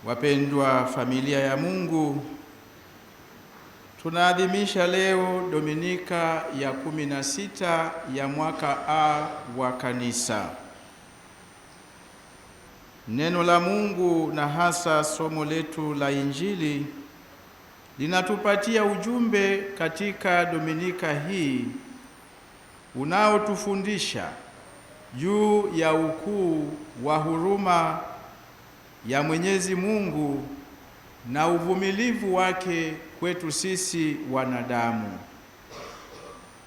Wapendwa familia ya Mungu, tunaadhimisha leo Dominika ya 16 ya mwaka A wa Kanisa. Neno la Mungu na hasa somo letu la Injili linatupatia ujumbe katika Dominika hii unaotufundisha juu ya ukuu wa huruma ya Mwenyezi Mungu na uvumilivu wake kwetu sisi wanadamu.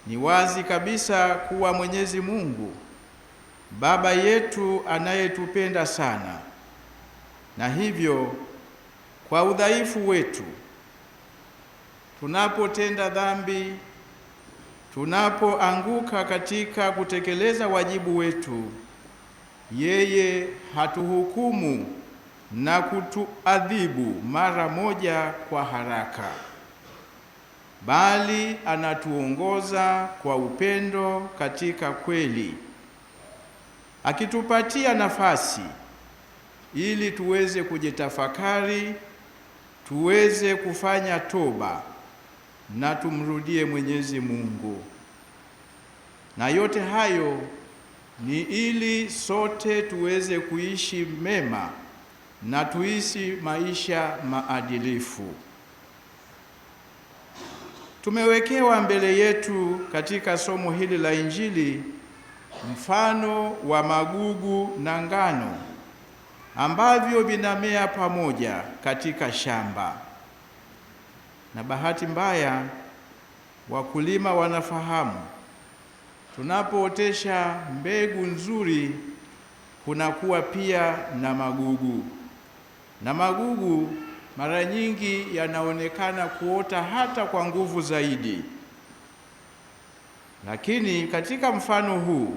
Ni wazi kabisa kuwa Mwenyezi Mungu Baba yetu anayetupenda sana, na hivyo kwa udhaifu wetu, tunapotenda dhambi, tunapoanguka katika kutekeleza wajibu wetu, yeye hatuhukumu na kutuadhibu mara moja kwa haraka, bali anatuongoza kwa upendo katika kweli, akitupatia nafasi ili tuweze kujitafakari, tuweze kufanya toba na tumrudie Mwenyezi Mungu. Na yote hayo ni ili sote tuweze kuishi mema na tuishi maisha maadilifu. Tumewekewa mbele yetu katika somo hili la Injili mfano wa magugu na ngano ambavyo vinamea pamoja katika shamba. Na bahati mbaya, wakulima wanafahamu tunapootesha mbegu nzuri kunakuwa pia na magugu. Na magugu mara nyingi yanaonekana kuota hata kwa nguvu zaidi. Lakini katika mfano huu,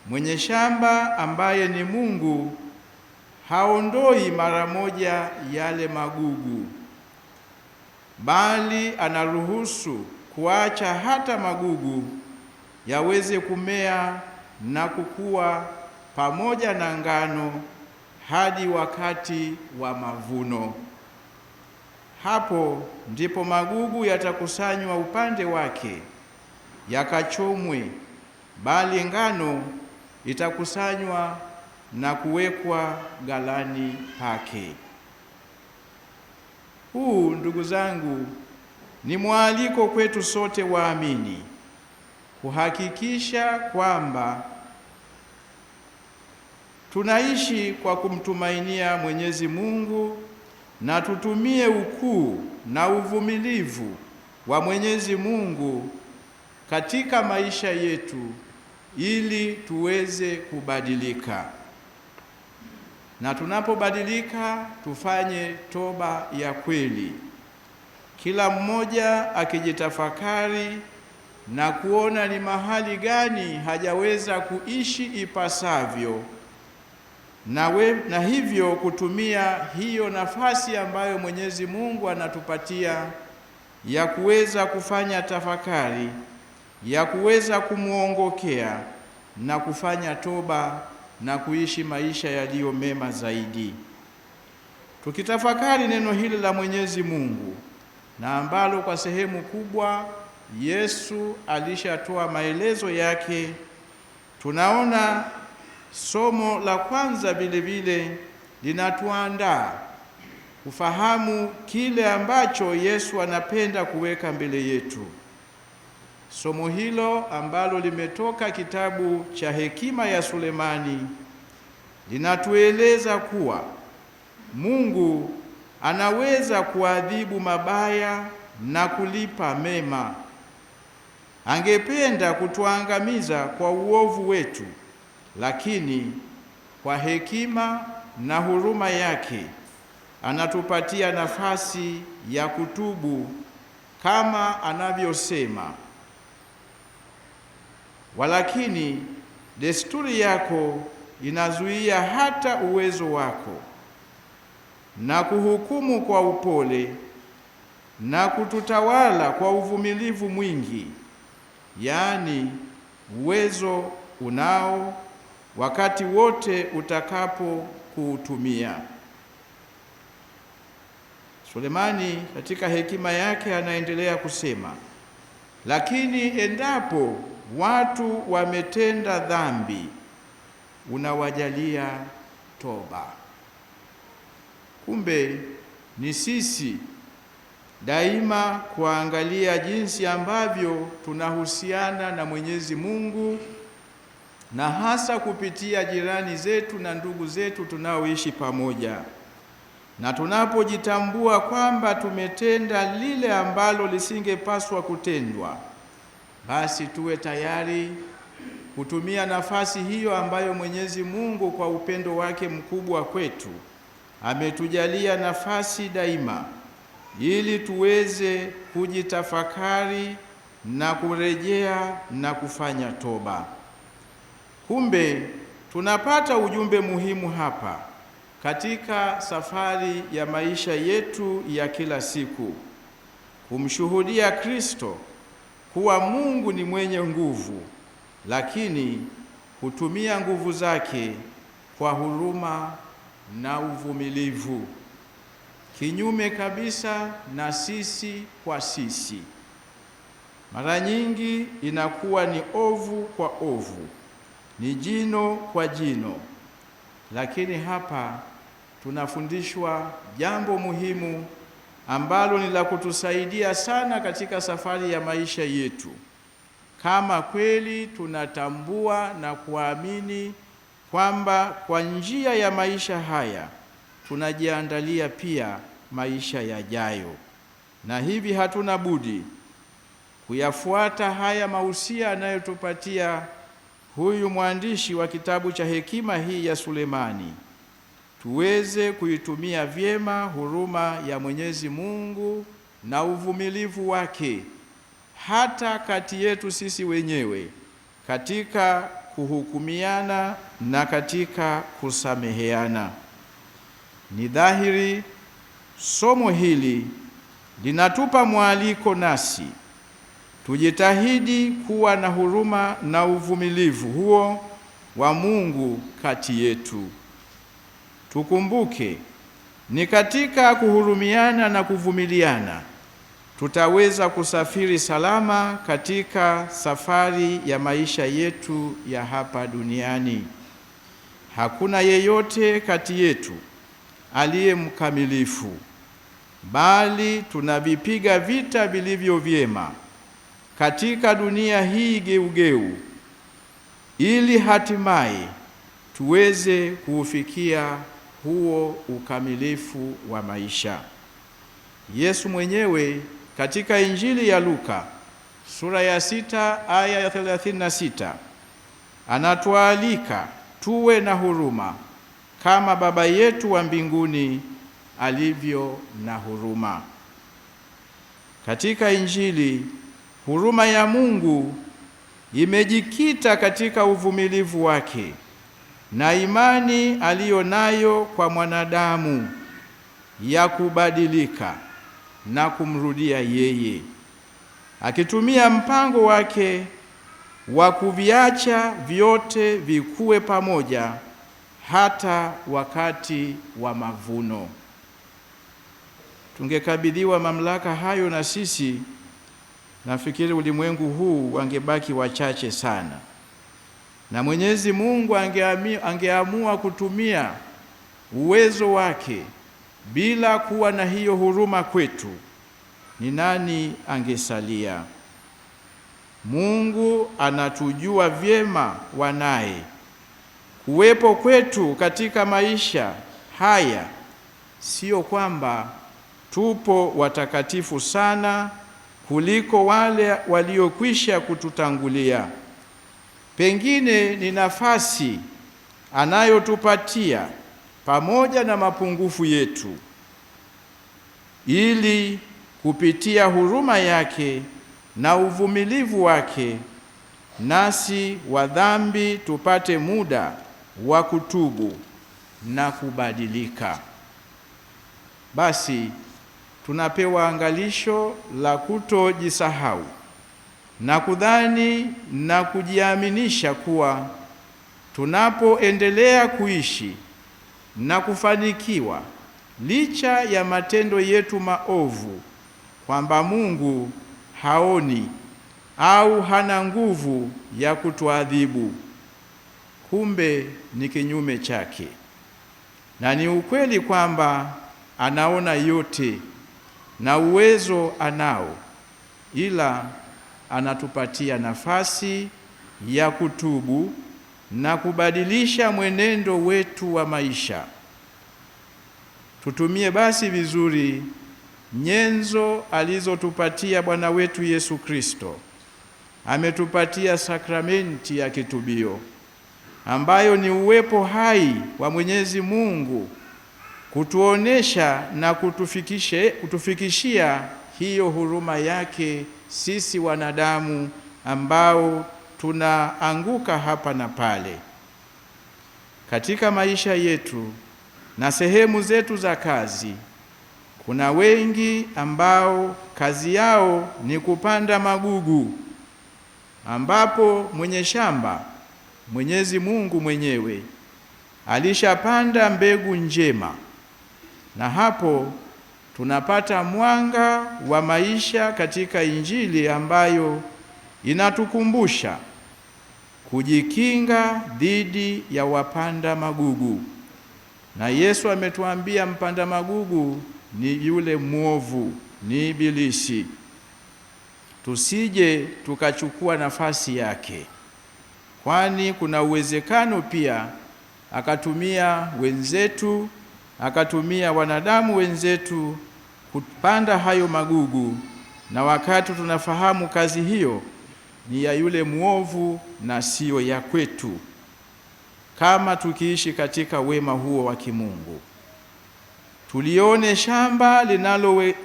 mwenye shamba ambaye ni Mungu haondoi mara moja yale magugu, bali anaruhusu kuacha hata magugu yaweze kumea na kukua pamoja na ngano hadi wakati wa mavuno. Hapo ndipo magugu yatakusanywa upande wake yakachomwe, bali ngano itakusanywa na kuwekwa ghalani pake. Huu, ndugu zangu, ni mwaliko kwetu sote waamini kuhakikisha kwamba tunaishi kwa kumtumainia Mwenyezi Mungu na tutumie ukuu na uvumilivu wa Mwenyezi Mungu katika maisha yetu ili tuweze kubadilika. Na tunapobadilika tufanye toba ya kweli, kila mmoja akijitafakari na kuona ni mahali gani hajaweza kuishi ipasavyo, na hivyo kutumia hiyo nafasi ambayo Mwenyezi Mungu anatupatia ya kuweza kufanya tafakari, ya kuweza kumuongokea na kufanya toba na kuishi maisha yaliyo mema zaidi. Tukitafakari neno hili la Mwenyezi Mungu, na ambalo kwa sehemu kubwa Yesu alishatoa maelezo yake, tunaona somo la kwanza vile vile linatuandaa kufahamu kile ambacho Yesu anapenda kuweka mbele yetu. Somo hilo ambalo limetoka kitabu cha Hekima ya Sulemani linatueleza kuwa Mungu anaweza kuadhibu mabaya na kulipa mema. Angependa kutuangamiza kwa uovu wetu, lakini kwa hekima na huruma yake anatupatia nafasi ya kutubu, kama anavyosema, walakini desturi yako inazuia hata uwezo wako, na kuhukumu kwa upole na kututawala kwa uvumilivu mwingi, yaani uwezo unao wakati wote utakapo kuutumia. Sulemani katika hekima yake anaendelea kusema, lakini endapo watu wametenda dhambi, unawajalia toba. Kumbe ni sisi daima kuangalia jinsi ambavyo tunahusiana na Mwenyezi Mungu, na hasa kupitia jirani zetu na ndugu zetu tunaoishi pamoja. Na tunapojitambua kwamba tumetenda lile ambalo lisingepaswa kutendwa, basi tuwe tayari kutumia nafasi hiyo ambayo Mwenyezi Mungu kwa upendo wake mkubwa kwetu ametujalia nafasi daima, ili tuweze kujitafakari na kurejea na kufanya toba. Kumbe tunapata ujumbe muhimu hapa katika safari ya maisha yetu ya kila siku, kumshuhudia Kristo kuwa Mungu ni mwenye nguvu, lakini hutumia nguvu zake kwa huruma na uvumilivu, kinyume kabisa na sisi kwa sisi. Mara nyingi inakuwa ni ovu kwa ovu, ni jino kwa jino. Lakini hapa tunafundishwa jambo muhimu ambalo ni la kutusaidia sana katika safari ya maisha yetu, kama kweli tunatambua na kuamini kwamba kwa njia ya maisha haya tunajiandalia pia maisha yajayo, na hivi hatuna budi kuyafuata haya mahusia anayotupatia huyu mwandishi wa kitabu cha hekima hii ya Sulemani, tuweze kuitumia vyema huruma ya Mwenyezi Mungu na uvumilivu wake hata kati yetu sisi wenyewe, katika kuhukumiana na katika kusameheana. Ni dhahiri somo hili linatupa mwaliko nasi tujitahidi kuwa na huruma na uvumilivu huo wa Mungu kati yetu. Tukumbuke, ni katika kuhurumiana na kuvumiliana tutaweza kusafiri salama katika safari ya maisha yetu ya hapa duniani. Hakuna yeyote kati yetu aliye mkamilifu, bali tunavipiga vita vilivyo vyema katika dunia hii geugeu, ili hatimaye tuweze kuufikia huo ukamilifu wa maisha. Yesu mwenyewe katika Injili ya Luka sura ya 6 aya ya 36 anatualika tuwe na huruma kama Baba yetu wa mbinguni alivyo na huruma. Katika Injili, huruma ya Mungu imejikita katika uvumilivu wake na imani aliyonayo kwa mwanadamu ya kubadilika na kumrudia yeye, akitumia mpango wake wa kuviacha vyote vikue pamoja hata wakati wa mavuno. Tungekabidhiwa mamlaka hayo na sisi, nafikiri ulimwengu huu wangebaki wachache sana, na Mwenyezi Mungu angeamua kutumia uwezo wake bila kuwa na hiyo huruma kwetu, ni nani angesalia? Mungu anatujua vyema wanaye. Kuwepo kwetu katika maisha haya sio kwamba tupo watakatifu sana kuliko wale waliokwisha kututangulia. Pengine ni nafasi anayotupatia pamoja na mapungufu yetu, ili kupitia huruma yake na uvumilivu wake nasi wa dhambi tupate muda wa kutubu na kubadilika. Basi tunapewa angalisho la kutojisahau na kudhani na kujiaminisha kuwa tunapoendelea kuishi na kufanikiwa licha ya matendo yetu maovu, kwamba Mungu haoni au hana nguvu ya kutuadhibu. Kumbe ni kinyume chake, na ni ukweli kwamba anaona yote na uwezo anao, ila anatupatia nafasi ya kutubu na kubadilisha mwenendo wetu wa maisha. Tutumie basi vizuri nyenzo alizotupatia Bwana wetu Yesu Kristo. Ametupatia sakramenti ya kitubio, ambayo ni uwepo hai wa Mwenyezi Mungu kutuonesha na kutufikishia hiyo huruma yake sisi wanadamu ambao tunaanguka hapa na pale. Katika maisha yetu na sehemu zetu za kazi, kuna wengi ambao kazi yao ni kupanda magugu, ambapo mwenye shamba, Mwenyezi Mungu mwenyewe, alishapanda mbegu njema, na hapo tunapata mwanga wa maisha katika Injili ambayo inatukumbusha kujikinga dhidi ya wapanda magugu. Na Yesu ametuambia mpanda magugu ni yule mwovu, ni Ibilisi. Tusije tukachukua nafasi yake, kwani kuna uwezekano pia akatumia wenzetu, akatumia wanadamu wenzetu kupanda hayo magugu, na wakati tunafahamu kazi hiyo ni ya yule mwovu na sio ya kwetu, kama tukiishi katika wema huo wa kimungu. Tulione shamba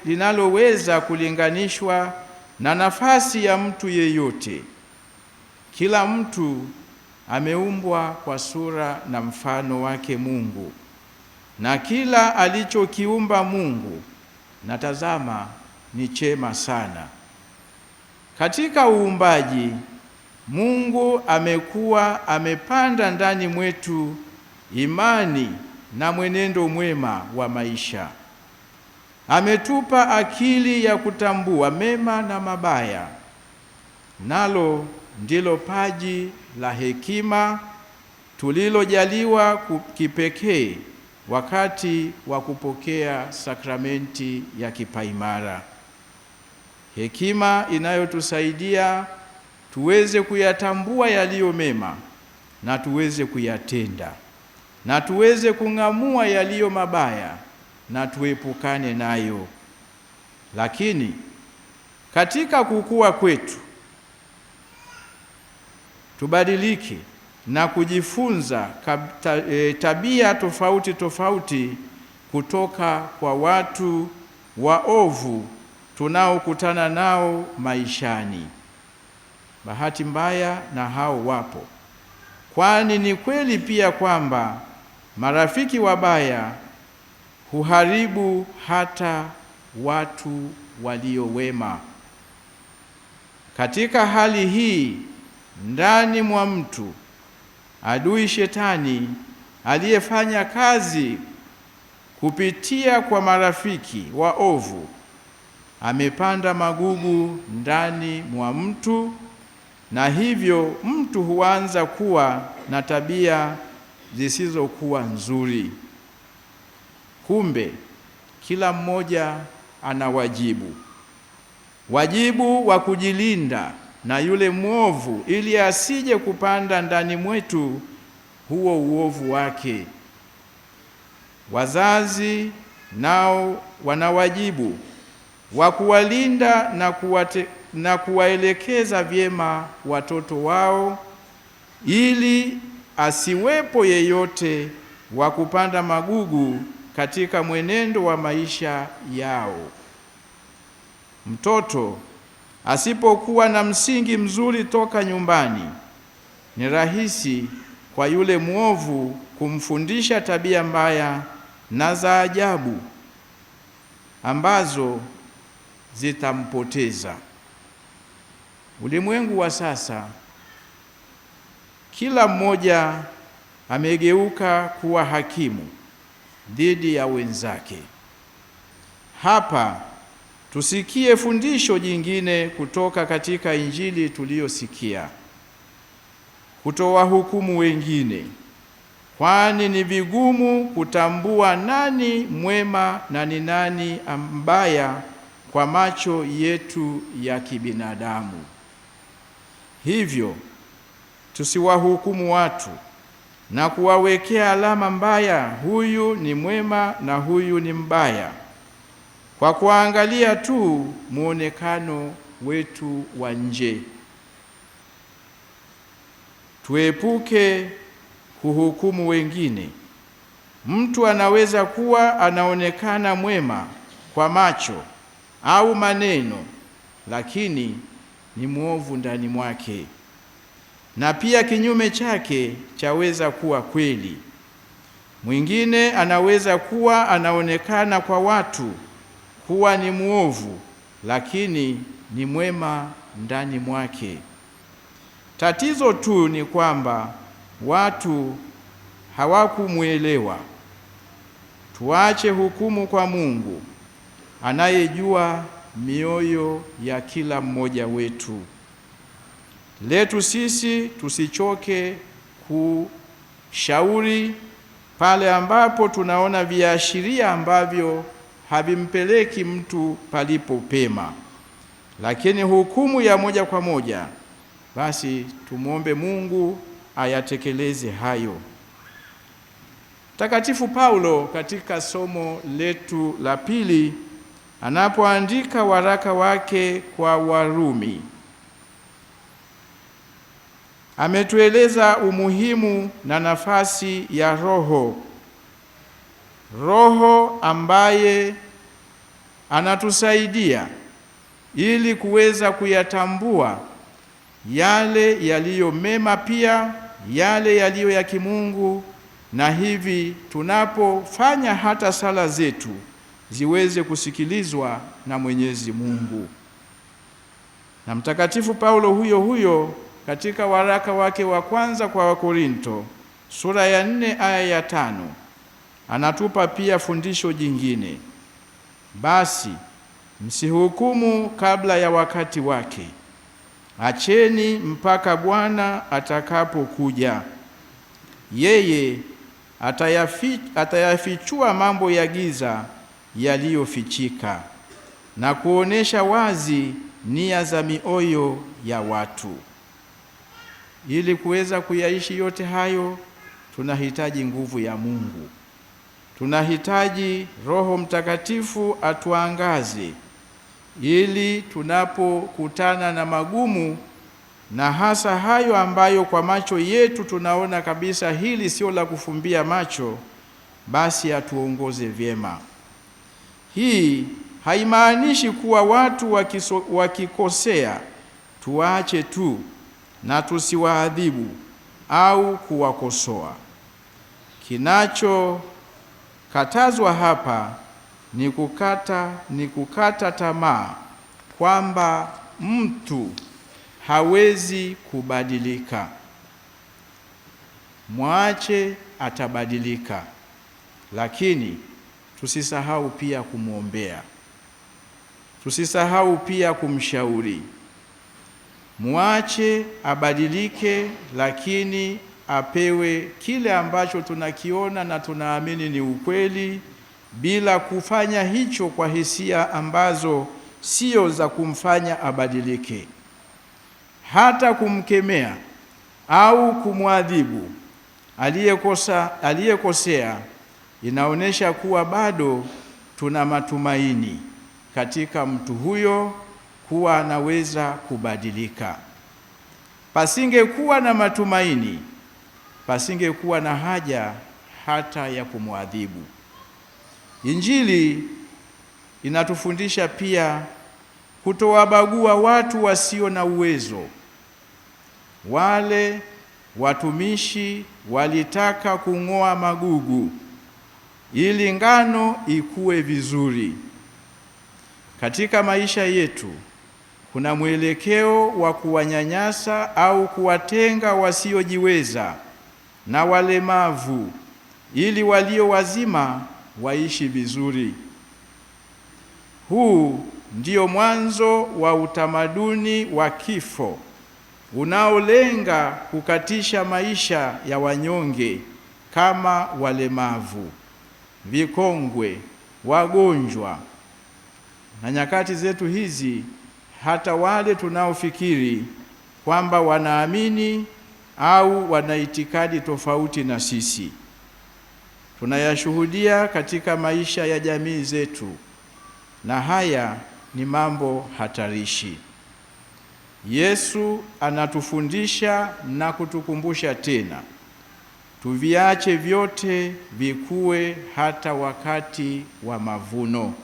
linaloweza kulinganishwa na nafasi ya mtu yeyote. Kila mtu ameumbwa kwa sura na mfano wake Mungu, na kila alichokiumba Mungu, na tazama, ni chema sana. Katika uumbaji, Mungu amekuwa amepanda ndani mwetu imani na mwenendo mwema wa maisha. Ametupa akili ya kutambua mema na mabaya, nalo ndilo paji la hekima tulilojaliwa kipekee wakati wa kupokea sakramenti ya kipaimara. Hekima inayotusaidia tuweze kuyatambua yaliyo mema na tuweze kuyatenda, na tuweze kung'amua yaliyo mabaya na tuepukane nayo. Lakini katika kukua kwetu, tubadilike na kujifunza tabia tofauti tofauti kutoka kwa watu waovu tunaokutana nao maishani. Bahati mbaya na hao wapo, kwani ni kweli pia kwamba marafiki wabaya huharibu hata watu walio wema. Katika hali hii, ndani mwa mtu, adui Shetani aliyefanya kazi kupitia kwa marafiki waovu amepanda magugu ndani mwa mtu, na hivyo mtu huanza kuwa na tabia zisizokuwa nzuri. Kumbe kila mmoja ana wajibu wa kujilinda na yule mwovu, ili asije kupanda ndani mwetu huo uovu wake. Wazazi nao wana wajibu wa kuwalinda na kuwaelekeza vyema watoto wao, ili asiwepo yeyote wa kupanda magugu katika mwenendo wa maisha yao. Mtoto asipokuwa na msingi mzuri toka nyumbani, ni rahisi kwa yule mwovu kumfundisha tabia mbaya na za ajabu ambazo zitampoteza. Ulimwengu wa sasa, kila mmoja amegeuka kuwa hakimu, dhidi ya wenzake. Hapa tusikie fundisho jingine kutoka katika Injili tuliyosikia: kutowahukumu wengine, kwani ni vigumu kutambua nani mwema na ni nani mbaya kwa macho yetu ya kibinadamu. Hivyo tusiwahukumu watu na kuwawekea alama mbaya, huyu ni mwema na huyu ni mbaya, kwa kuangalia tu muonekano wetu wa nje. Tuepuke kuhukumu wengine. Mtu anaweza kuwa anaonekana mwema kwa macho au maneno, lakini ni mwovu ndani mwake. Na pia kinyume chake chaweza kuwa kweli. Mwingine anaweza kuwa anaonekana kwa watu kuwa ni mwovu, lakini ni mwema ndani mwake. Tatizo tu ni kwamba watu hawakumuelewa. Tuache hukumu kwa Mungu anayejua mioyo ya kila mmoja wetu. Letu sisi tusichoke kushauri pale ambapo tunaona viashiria ambavyo havimpeleki mtu palipo pema, lakini hukumu ya moja kwa moja, basi tumuombe Mungu ayatekeleze hayo. Mtakatifu Paulo katika somo letu la pili, anapoandika waraka wake kwa Warumi, ametueleza umuhimu na nafasi ya Roho ambaye anatusaidia ili kuweza kuyatambua yale yaliyo mema, pia yale yaliyo ya kimungu, na hivi tunapofanya hata sala zetu ziweze kusikilizwa na Mwenyezi Mungu. Na Mtakatifu Paulo huyo katika waraka wake wa kwanza kwa Wakorinto sura ya 4 aya ya 5 anatupa pia fundisho jingine: basi msihukumu kabla ya wakati wake, acheni mpaka Bwana atakapokuja. Yeye atayafichua mambo ya giza yaliyofichika na kuonesha wazi nia za mioyo ya watu. Ili kuweza kuyaishi yote hayo, tunahitaji nguvu ya Mungu. Tunahitaji Roho Mtakatifu atuangaze, ili tunapokutana na magumu, na hasa hayo ambayo kwa macho yetu tunaona kabisa hili sio la kufumbia macho, basi atuongoze vyema. Hii haimaanishi kuwa watu wakikosea tuache tu na tusiwaadhibu au kuwakosoa. Kinachokatazwa hapa ni kukata tamaa kwamba mtu hawezi kubadilika. Mwache atabadilika, lakini tusisahau pia kumwombea. Tusisahau pia kumshauri. Mwache abadilike, lakini apewe kile ambacho tunakiona na tunaamini ni ukweli, bila kufanya hicho kwa hisia ambazo sio za kumfanya abadilike. Hata kumkemea au kumwadhibu aliyekosea inaonesha kuwa bado tuna matumaini katika mtu huyo kuwa anaweza kubadilika. Pasingekuwa na matumaini, pasingekuwa na haja hata ya kumwadhibu. Injili inatufundisha pia kutowabagua watu wasio na uwezo. Wale watumishi walitaka kung'oa magugu ili ngano ikue vizuri. Katika maisha yetu kuna mwelekeo wa kuwanyanyasa au kuwatenga wasiojiweza na walemavu, ili walio wazima waishi vizuri. Huu ndio mwanzo wa utamaduni wa kifo unaolenga kukatisha maisha ya wanyonge kama walemavu, vikongwe, wagonjwa, na nyakati zetu hizi hata wale tunaofikiri kwamba wanaamini au wana itikadi tofauti na sisi. Tunayashuhudia katika maisha ya jamii zetu, na haya ni mambo hatarishi. Yesu anatufundisha na kutukumbusha tena, tuviache vyote vikue hata wakati wa mavuno,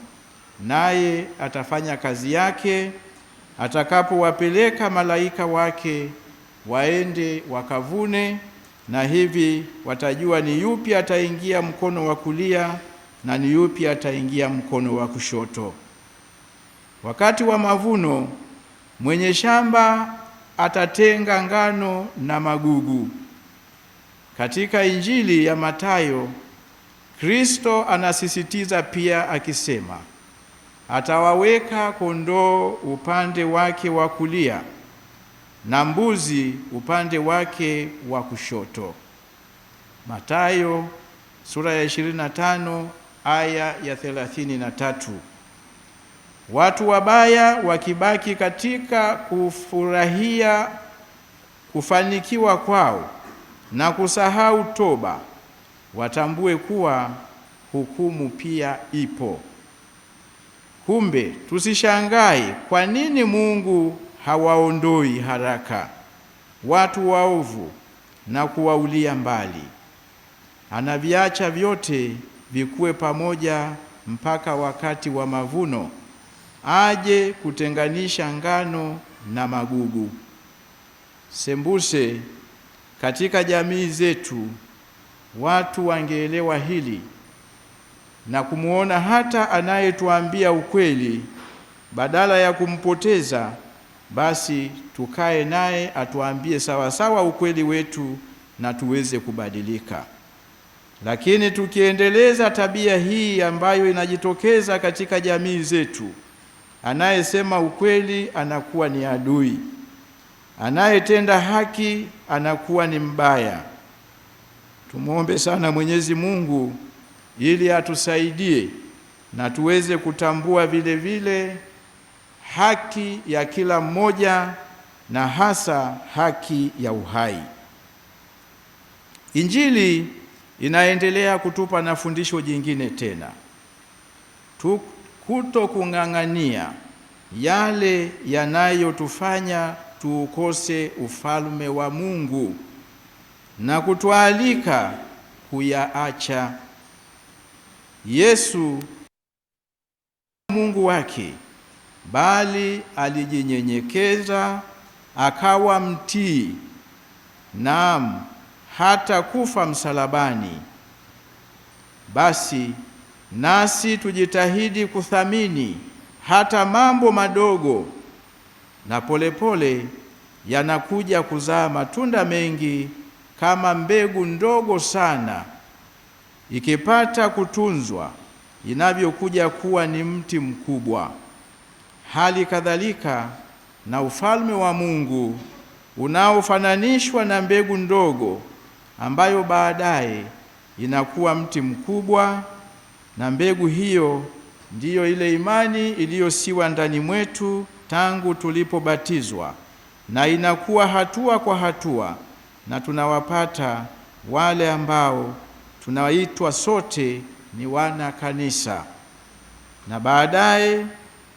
naye atafanya kazi yake atakapowapeleka malaika wake waende wakavune, na hivi watajua ni yupi ataingia mkono wa kulia na ni yupi ataingia mkono wa kushoto. Wakati wa mavuno, mwenye shamba atatenga ngano na magugu. Katika Injili ya Mathayo, Kristo anasisitiza pia akisema, atawaweka kondoo upande wake wa kulia na mbuzi upande wake wa kushoto. Mathayo sura ya 25 aya ya 33. Watu wabaya wakibaki katika kufurahia kufanikiwa kwao na kusahau toba, watambue kuwa hukumu pia ipo. Kumbe tusishangae kwa nini Mungu hawaondoi haraka watu waovu na kuwaulia mbali. Anaviacha vyote vikue pamoja mpaka wakati wa mavuno, aje kutenganisha ngano na magugu. Sembuse katika jamii zetu watu wangeelewa hili na kumuona hata anayetuambia ukweli, badala ya kumpoteza, basi tukae naye atuambie sawa sawa ukweli wetu na tuweze kubadilika. Lakini tukiendeleza tabia hii ambayo inajitokeza katika jamii zetu, anayesema ukweli anakuwa ni adui, anayetenda haki anakuwa ni mbaya. Tumuombe sana Mwenyezi Mungu ili atusaidie na tuweze kutambua vile vile haki ya kila mmoja, na hasa haki ya uhai. Injili inaendelea kutupa na fundisho jingine tena, kutokung'ang'ania yale yanayotufanya tuukose ufalme wa Mungu na kutualika kuyaacha. Yesu Mungu wake, bali alijinyenyekeza akawa mtii, naam, hata kufa msalabani. Basi nasi tujitahidi kuthamini hata mambo madogo, na polepole yanakuja kuzaa matunda mengi kama mbegu ndogo sana, ikipata kutunzwa inavyokuja kuwa ni mti mkubwa. Hali kadhalika na ufalme wa Mungu unaofananishwa na mbegu ndogo ambayo baadaye inakuwa mti mkubwa, na mbegu hiyo ndiyo ile imani iliyosiwa ndani mwetu tangu tulipobatizwa, na inakuwa hatua kwa hatua, na tunawapata wale ambao tunaitwa sote ni wana kanisa, na baadaye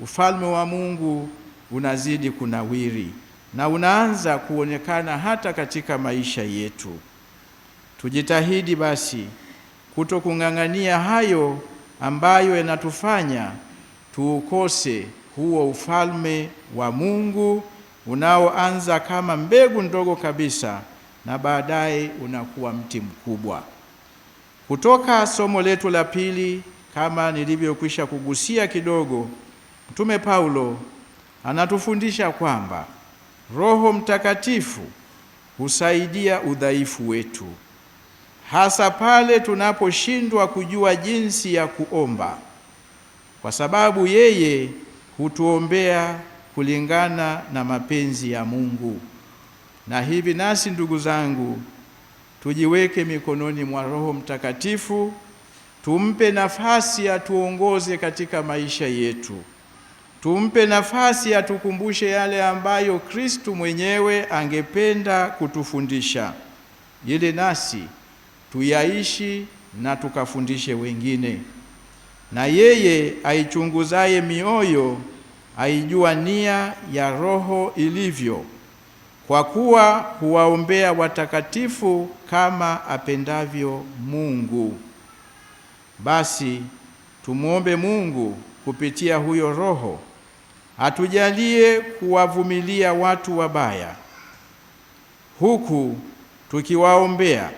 ufalme wa Mungu unazidi kunawiri na unaanza kuonekana hata katika maisha yetu. Tujitahidi basi kutokung'ang'ania hayo ambayo yanatufanya tuukose huo ufalme wa Mungu unaoanza kama mbegu ndogo kabisa na baadaye unakuwa mti mkubwa. Kutoka somo letu la pili, kama nilivyokwisha kugusia kidogo, Mtume Paulo anatufundisha kwamba Roho Mtakatifu husaidia udhaifu wetu. hasa pale tunaposhindwa kujua jinsi ya kuomba, kwa sababu yeye hutuombea kulingana na mapenzi ya Mungu. Na hivi nasi, ndugu zangu, tujiweke mikononi mwa Roho Mtakatifu, tumpe nafasi atuongoze katika maisha yetu. Tumpe nafasi atukumbushe yale ambayo Kristu mwenyewe angependa kutufundisha, ili nasi tuyaishi na tukafundishe wengine. Na yeye aichunguzaye mioyo aijua nia ya Roho ilivyo, kwa kuwa huwaombea watakatifu kama apendavyo Mungu. Basi tumuombe Mungu kupitia huyo Roho atujalie kuwavumilia watu wabaya, huku tukiwaombea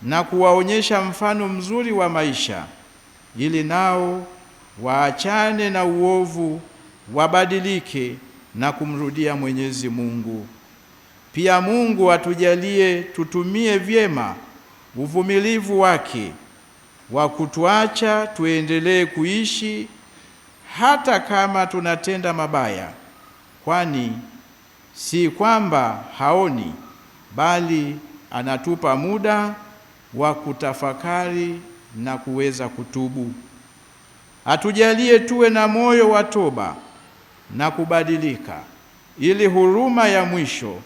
na kuwaonyesha mfano mzuri wa maisha, ili nao waachane na uovu, wabadilike na kumrudia Mwenyezi Mungu. Pia Mungu atujalie tutumie vyema uvumilivu wake wa kutuacha tuendelee kuishi hata kama tunatenda mabaya, kwani si kwamba haoni, bali anatupa muda wa kutafakari na kuweza kutubu. Atujalie tuwe na moyo wa toba na kubadilika, ili huruma ya mwisho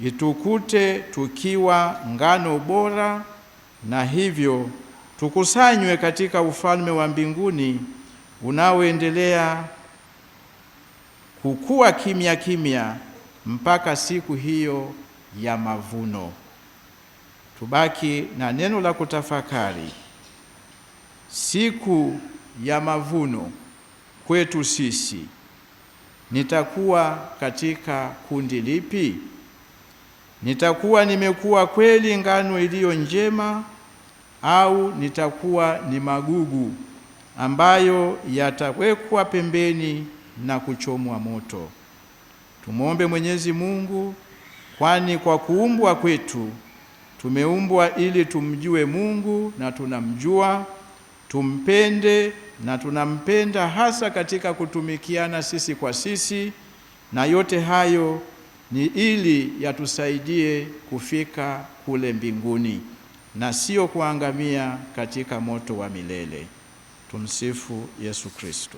itukute tukiwa ngano bora, na hivyo tukusanywe katika ufalme wa mbinguni unaoendelea kukua kimya kimya mpaka siku hiyo ya mavuno. Tubaki na neno la kutafakari. Siku ya mavuno kwetu sisi, nitakuwa katika kundi lipi? Nitakuwa nimekuwa kweli ngano iliyo njema, au nitakuwa ni magugu ambayo yatawekwa pembeni na kuchomwa moto? Tumuombe Mwenyezi Mungu, kwani kwa kuumbwa kwetu tumeumbwa ili tumjue Mungu na tunamjua, tumpende na tunampenda, hasa katika kutumikiana sisi kwa sisi, na yote hayo ni ili yatusaidie kufika kule mbinguni na sio kuangamia katika moto wa milele. Tumsifu Yesu Kristo.